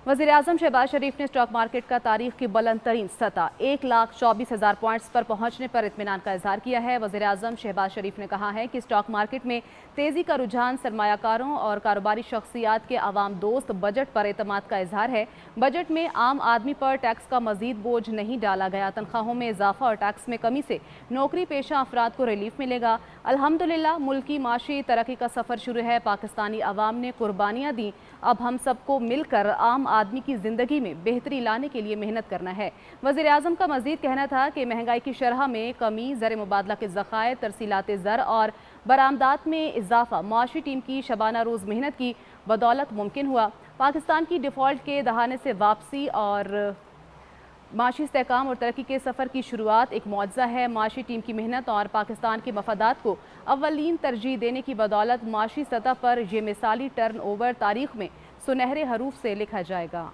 वज़ीर-ए-आज़म शहबाज शरीफ ने stock market का तारीख की बुलंद तरीन सतह 1,24,000 पॉइंट्स पर पहुंचने पर इत्मीनान का इजहार किया है। वज़ीर-ए-आज़म शहबाज शरीफ ने कहा है कि स्टॉक मार्केट में तेज़ी का रुझान सरमायाकारों और कारोबारी शख्सियात के अवाम दोस्त बजट पर एतमाद का इजहार है। बजट में आम आदमी पर टैक्स का मजीद बोझ नहीं डाला गया। तनख्वाहों में इजाफा और टैक्स में कमी से नौकरी पेशा अफराद को रिलीफ मिलेगा। अल्हम्दुलिल्लाह मुल्क की माशी तरक्की का सफ़र शुरू है। पाकिस्तानी अवाम ने कुर्बानियाँ दी। अब हम सबको मिलकर आम आदमी की ज़िंदगी में बेहतरी लाने के लिए मेहनत करना है। वज़ीर-ए-आज़म का मज़ीद कहना था कि महंगाई की शरह में कमी, ज़र मुबादला के ज़खायर, तरसीलात ज़र और बरामदात में इजाफा मुआशी टीम की शबाना रोज़ मेहनत की बदौलत मुमकिन हुआ। पाकिस्तान की डिफ़ॉल्ट के दहाने से वापसी और माशी इस्तेहकाम और तरक्की के सफ़र की शुरुआत एक मुआज़ा है। माशी टीम की मेहनत और पाकिस्तान के मफादात को अव्वलीन तरजीह देने की बदौलत माशी सतह पर यह मिसाली टर्न ओवर तारीख में सुनहरे हरूफ से लिखा जाएगा।